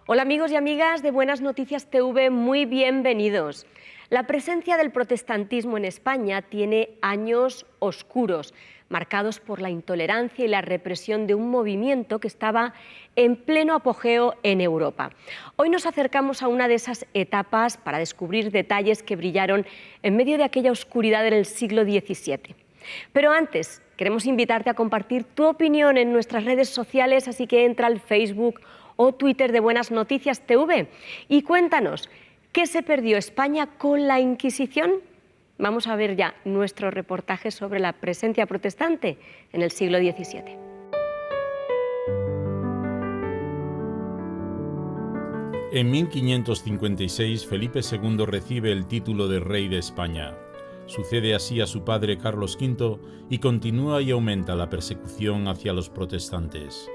Hola amigos y amigas de Buenas Noticias TV, muy bienvenidos. La presencia del protestantismo en España tiene años oscuros, marcados por la intolerancia y la represión de un movimiento que estaba en pleno apogeo en Europa. Hoy nos acercamos a una de esas etapas para descubrir detalles que brillaron en medio de aquella oscuridad del siglo XVII. Pero antes, queremos invitarte a compartir tu opinión en nuestras redes sociales, así que entra al Facebook o Twitter de Buenas Noticias TV y cuéntanos, ¿qué se perdió España con la Inquisición? Vamos a ver ya nuestro reportaje sobre la presencia protestante en el siglo XVII. En 1556, Felipe II recibe el título de rey de España. Sucede así a su padre Carlos V y continúa y aumenta la persecución hacia los protestantes.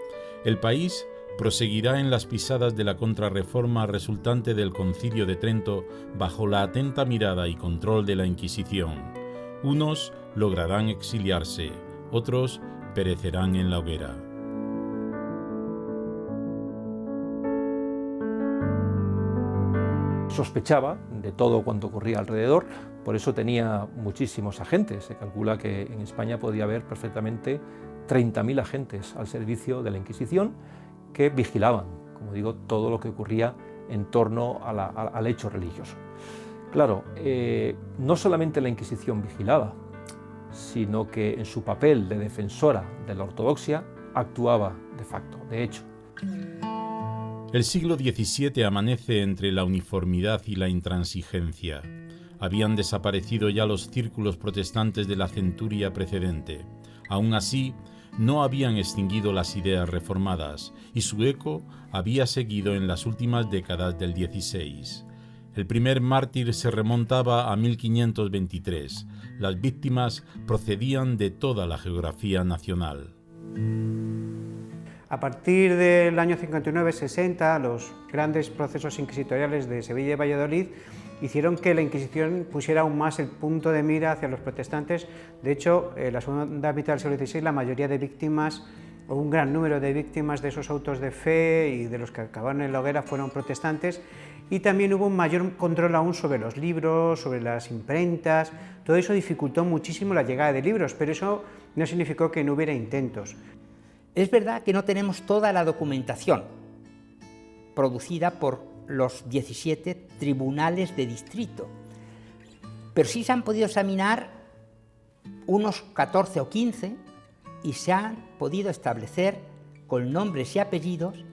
El país proseguirá en las pisadas de la contrarreforma resultante del Concilio de Trento bajo la atenta mirada y control de la Inquisición. Unos lograrán exiliarse, otros perecerán en la hoguera. Sospechaba de todo cuanto ocurría alrededor, por eso tenía muchísimos agentes. Se calcula que en España podía haber perfectamente 30.000 agentes al servicio de la Inquisición que vigilaban, como digo, todo lo que ocurría en torno al hecho religioso. Claro, no solamente la Inquisición vigilaba, sino que en su papel de defensora de la ortodoxia actuaba de facto, de hecho. El siglo XVII amanece entre la uniformidad y la intransigencia. Habían desaparecido ya los círculos protestantes de la centuria precedente. Aún así, no habían extinguido las ideas reformadas y su eco había seguido en las últimas décadas del XVI. El primer mártir se remontaba a 1523. Las víctimas procedían de toda la geografía nacional. A partir del año 59-60, los grandes procesos inquisitoriales de Sevilla y Valladolid hicieron que la Inquisición pusiera aún más el punto de mira hacia los protestantes. De hecho, en la segunda mitad del siglo XVI, la mayoría de víctimas, o un gran número de víctimas de esos autos de fe y de los que acabaron en la hoguera fueron protestantes, y también hubo un mayor control aún sobre los libros, sobre las imprentas. Todo eso dificultó muchísimo la llegada de libros, pero eso no significó que no hubiera intentos. Es verdad que no tenemos toda la documentación producida por los 17 tribunales de distrito, pero sí se han podido examinar unos 14 o 15 y se han podido establecer con nombres y apellidos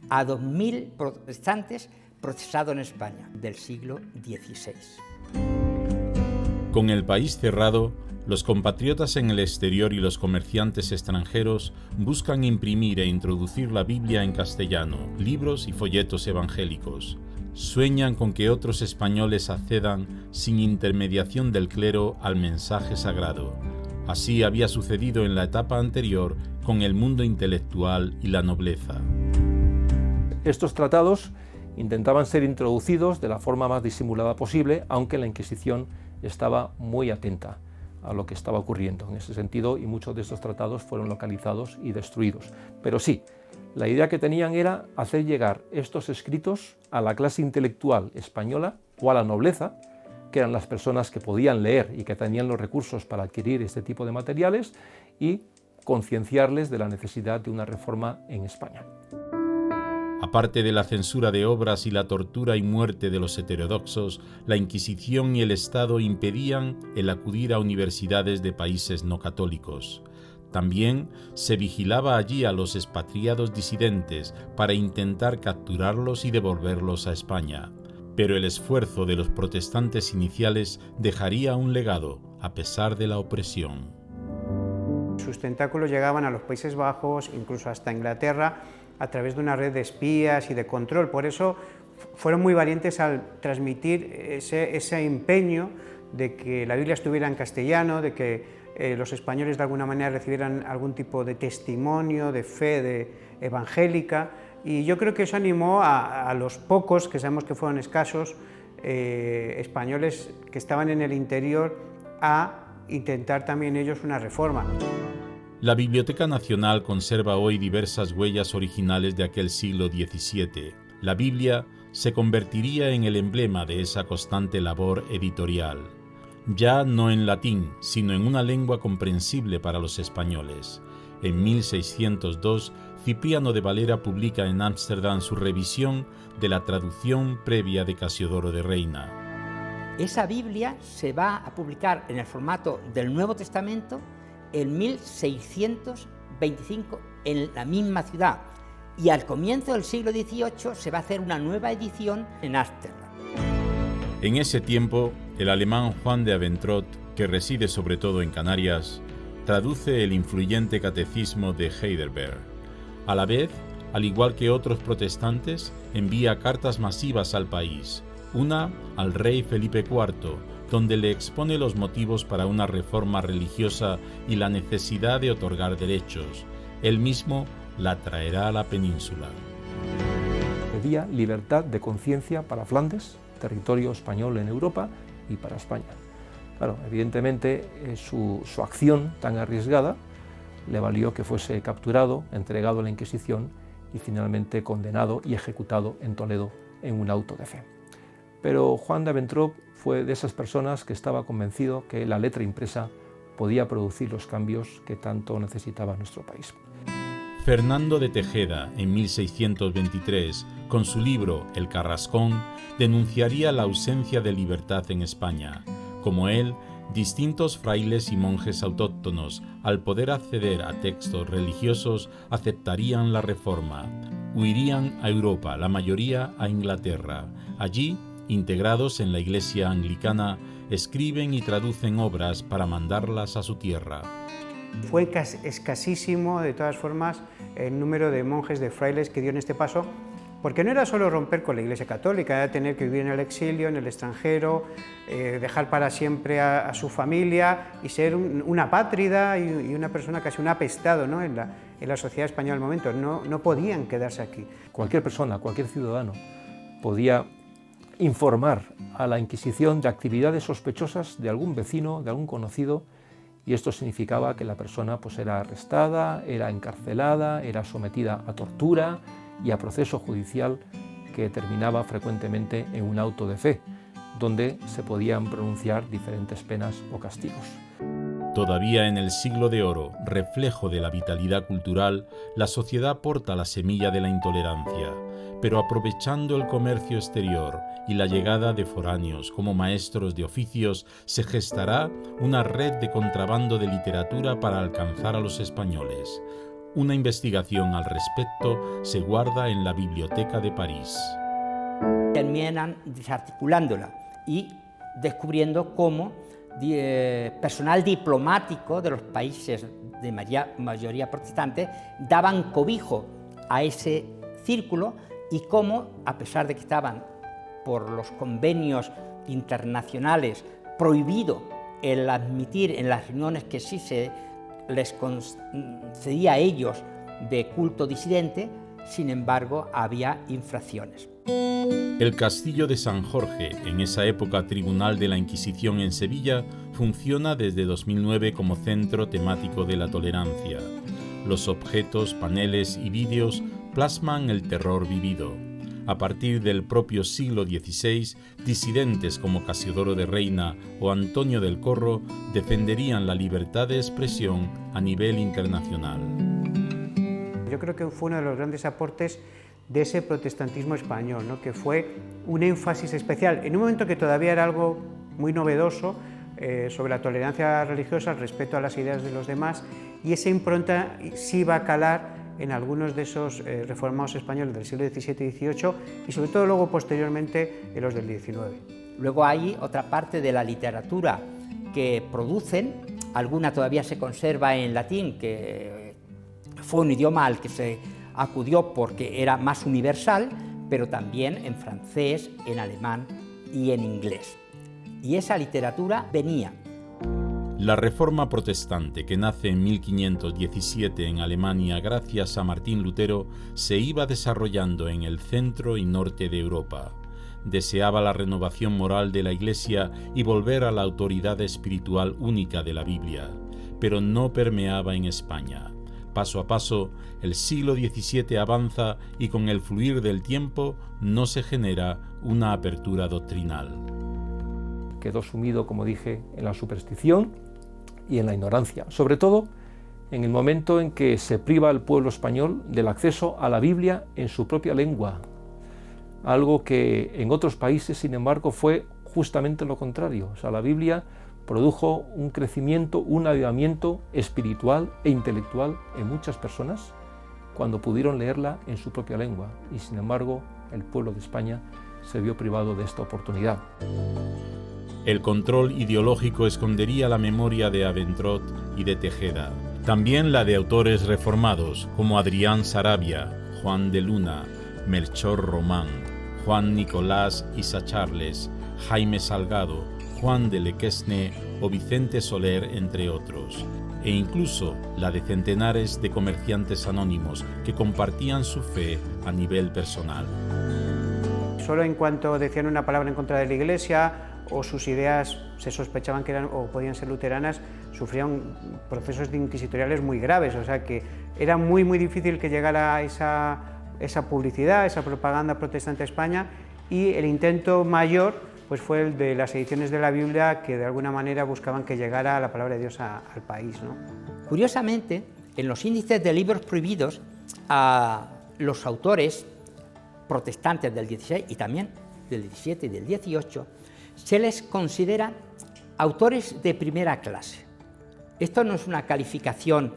a 2.000 protestantes procesados en España del siglo XVI. Con el país cerrado, los compatriotas en el exterior y los comerciantes extranjeros buscan imprimir e introducir la Biblia en castellano, libros y folletos evangélicos. Sueñan con que otros españoles accedan, sin intermediación del clero, al mensaje sagrado. Así había sucedido en la etapa anterior con el mundo intelectual y la nobleza. Estos tratados intentaban ser introducidos de la forma más disimulada posible, aunque la Inquisición estaba muy atenta a lo que estaba ocurriendo en ese sentido, y muchos de estos tratados fueron localizados y destruidos. Pero sí, la idea que tenían era hacer llegar estos escritos a la clase intelectual española o a la nobleza, que eran las personas que podían leer y que tenían los recursos para adquirir este tipo de materiales, y concienciarles de la necesidad de una reforma en España. Aparte de la censura de obras y la tortura y muerte de los heterodoxos, la Inquisición y el Estado impedían el acudir a universidades de países no católicos. También se vigilaba allí a los expatriados disidentes para intentar capturarlos y devolverlos a España. Pero el esfuerzo de los protestantes iniciales dejaría un legado, a pesar de la opresión. Sus tentáculos llegaban a los Países Bajos, incluso hasta Inglaterra, a través de una red de espías y de control. Por eso fueron muy valientes al transmitir ese empeño de que la Biblia estuviera en castellano, de que los españoles de alguna manera recibieran algún tipo de testimonio, de fe evangélica, y yo creo que eso animó a los pocos, que sabemos que fueron escasos, españoles que estaban en el interior, a intentar también ellos una reforma. La Biblioteca Nacional conserva hoy diversas huellas originales de aquel siglo XVII. La Biblia se convertiría en el emblema de esa constante labor editorial, ya no en latín, sino en una lengua comprensible para los españoles. En 1602, Cipriano de Valera publica en Ámsterdam su revisión de la traducción previa de Casiodoro de Reina. Esa Biblia se va a publicar en el formato del Nuevo Testamento en 1625 en la misma ciudad, y al comienzo del siglo XVIII se va a hacer una nueva edición en Ámsterdam. En ese tiempo, el alemán Juan de Aventrot, que reside sobre todo en Canarias, traduce el influyente catecismo de Heidelberg. A la vez, al igual que otros protestantes, envía cartas masivas al país, una al rey Felipe IV, donde le expone los motivos para una reforma religiosa y la necesidad de otorgar derechos. Él mismo la traerá a la península. Pedía libertad de conciencia para Flandes, territorio español en Europa, y para España. Claro, evidentemente su acción tan arriesgada le valió que fuese capturado, entregado a la Inquisición y finalmente condenado y ejecutado en Toledo en un auto de fe. Pero Juan de Aventrop fue de esas personas que estaba convencido que la letra impresa podía producir los cambios que tanto necesitaba nuestro país. Fernando de Tejeda, en 1623, con su libro El Carrascón, denunciaría la ausencia de libertad en España. Como él, distintos frailes y monjes autóctonos, al poder acceder a textos religiosos, aceptarían la reforma. Huirían a Europa, la mayoría a Inglaterra. Allí, integrados en la Iglesia anglicana, escriben y traducen obras para mandarlas a su tierra. Fue escasísimo, de todas formas, el número de monjes, de frailes que dieron este paso, porque no era solo romper con la Iglesia Católica, era tener que vivir en el exilio, en el extranjero, dejar para siempre a su familia y ser una apátrida y una persona casi un apestado, ¿no?, en la sociedad española al momento. No podían quedarse aquí. Cualquier persona, cualquier ciudadano podía informar a la Inquisición de actividades sospechosas de algún vecino, de algún conocido, y esto significaba que la persona pues, era arrestada, era encarcelada, era sometida a tortura y a proceso judicial que terminaba frecuentemente en un auto de fe, donde se podían pronunciar diferentes penas o castigos. Todavía en el siglo de oro, reflejo de la vitalidad cultural, la sociedad porta la semilla de la intolerancia, pero aprovechando el comercio exterior y la llegada de foráneos como maestros de oficios, se gestará una red de contrabando de literatura para alcanzar a los españoles. Una investigación al respecto se guarda en la Biblioteca de París. Terminan desarticulándola y descubriendo cómo personal diplomático de los países de mayoría protestante daban cobijo a ese círculo y cómo, a pesar de que estaban por los convenios internacionales prohibido el admitir en las reuniones que sí se les concedía a ellos de culto disidente, sin embargo había infracciones. El Castillo de San Jorge, en esa época Tribunal de la Inquisición en Sevilla, funciona desde 2009 como centro temático de la tolerancia. Los objetos, paneles y vídeos plasman el terror vivido. A partir del propio siglo XVI, disidentes como Casiodoro de Reina o Antonio del Corro defenderían la libertad de expresión a nivel internacional. Yo creo que fue uno de los grandes aportes de ese protestantismo español, ¿no?, que fue un énfasis especial, en un momento que todavía era algo muy novedoso, sobre la tolerancia religiosa, el respeto a las ideas de los demás, y esa impronta sí va a calar en algunos de esos reformados españoles del siglo XVII y XVIII, y sobre todo luego posteriormente en los del XIX. Luego hay otra parte de la literatura que producen, alguna todavía se conserva en latín, que fue un idioma al que se acudió porque era más universal, pero también en francés, en alemán y en inglés. Y esa literatura venía. La Reforma protestante, que nace en 1517 en Alemania gracias a Martín Lutero, se iba desarrollando en el centro y norte de Europa. Deseaba la renovación moral de la Iglesia y volver a la autoridad espiritual única de la Biblia, pero no permeaba en España. Paso a paso, el siglo XVII avanza y con el fluir del tiempo no se genera una apertura doctrinal. Quedó sumido, como dije, en la superstición y en la ignorancia, sobre todo en el momento en que se priva al pueblo español del acceso a la Biblia en su propia lengua, algo que en otros países, sin embargo, fue justamente lo contrario. O sea, la Biblia produjo un crecimiento, un avivamiento espiritual e intelectual en muchas personas cuando pudieron leerla en su propia lengua, y sin embargo el pueblo de España se vio privado de esta oportunidad. El control ideológico escondería la memoria de Aventrot y de Tejeda, también la de autores reformados como Adrián Sarabia, Juan de Luna, Melchor Román, Juan Nicolás Isa Charles, Jaime Salgado, Juan de Lequesne o Vicente Soler, entre otros, e incluso la de centenares de comerciantes anónimos que compartían su fe a nivel personal. Solo en cuanto decían una palabra en contra de la Iglesia o sus ideas se sospechaban que eran o podían ser luteranas, sufrían procesos inquisitoriales muy graves, o sea que era muy difícil que llegara esa publicidad, esa propaganda protestante a España, y el intento mayor pues fue el de las ediciones de la Biblia, que de alguna manera buscaban que llegara la palabra de Dios al país, ¿no? Curiosamente, en los índices de libros prohibidos, a los autores protestantes del 16 y también del 17 y del 18 se les considera autores de primera clase. Esto no es una calificación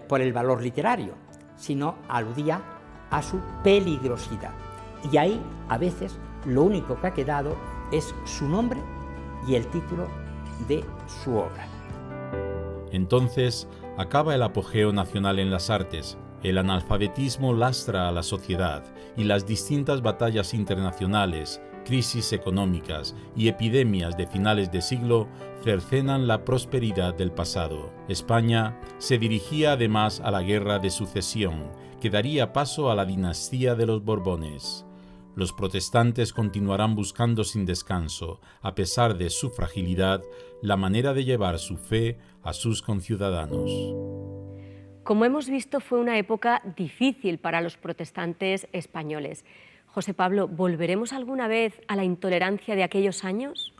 por el valor literario, sino aludía a su peligrosidad. Y ahí, a veces, lo único que ha quedado es su nombre y el título de su obra. Entonces, acaba el apogeo nacional en las artes, el analfabetismo lastra a la sociedad y las distintas batallas internacionales, crisis económicas y epidemias de finales de siglo cercenan la prosperidad del pasado. España se dirigía además a la Guerra de Sucesión, que daría paso a la dinastía de los Borbones. Los protestantes continuarán buscando sin descanso, a pesar de su fragilidad, la manera de llevar su fe a sus conciudadanos. Como hemos visto, fue una época difícil para los protestantes españoles. José Pablo, ¿volveremos alguna vez a la intolerancia de aquellos años?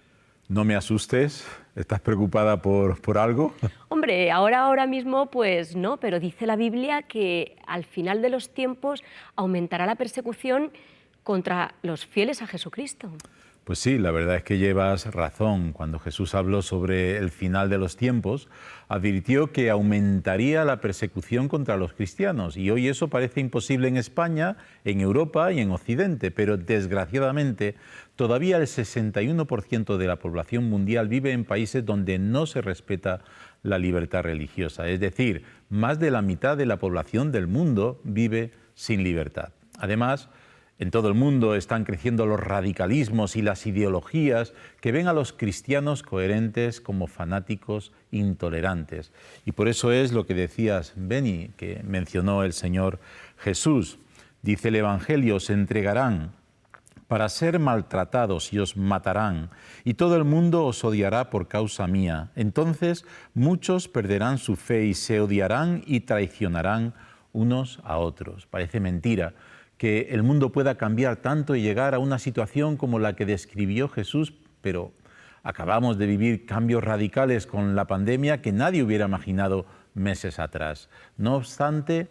No me asustes, ¿estás preocupada por algo? Hombre, ahora mismo pues no, pero dice la Biblia que al final de los tiempos aumentará la persecución contra los fieles a Jesucristo. Pues sí, la verdad es que llevas razón. Cuando Jesús habló sobre el final de los tiempos, advirtió que aumentaría la persecución contra los cristianos. Y hoy eso parece imposible en España, en Europa y en Occidente. Pero desgraciadamente, todavía el 61% de la población mundial vive en países donde no se respeta la libertad religiosa. Es decir, más de la mitad de la población del mundo vive sin libertad. Además, en todo el mundo están creciendo los radicalismos y las ideologías que ven a los cristianos coherentes como fanáticos intolerantes. Y por eso es lo que decías, Beni, que mencionó el Señor Jesús. Dice el Evangelio: os entregarán para ser maltratados y os matarán, y todo el mundo os odiará por causa mía. Entonces muchos perderán su fe y se odiarán y traicionarán unos a otros. Parece mentira que el mundo pueda cambiar tanto y llegar a una situación como la que describió Jesús, pero acabamos de vivir cambios radicales con la pandemia que nadie hubiera imaginado meses atrás. No obstante,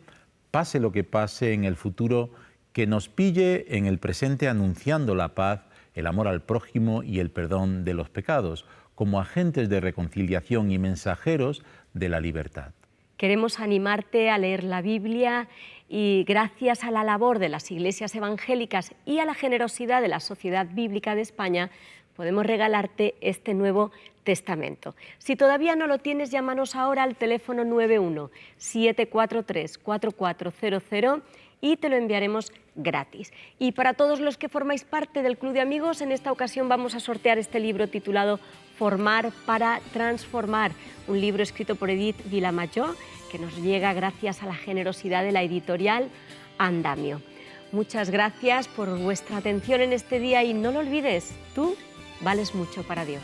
pase lo que pase en el futuro, que nos pille en el presente anunciando la paz, el amor al prójimo y el perdón de los pecados, como agentes de reconciliación y mensajeros de la libertad. Queremos animarte a leer la Biblia y gracias a la labor de las iglesias evangélicas y a la generosidad de la Sociedad Bíblica de España podemos regalarte este Nuevo Testamento. Si todavía no lo tienes, llámanos ahora al teléfono 91-743-4400 y te lo enviaremos gratis. Y para todos los que formáis parte del Club de Amigos, en esta ocasión vamos a sortear este libro titulado Formar para Transformar, un libro escrito por Edith Vilamayó, que nos llega gracias a la generosidad de la editorial Andamio. Muchas gracias por vuestra atención en este día y no lo olvides, tú vales mucho para Dios.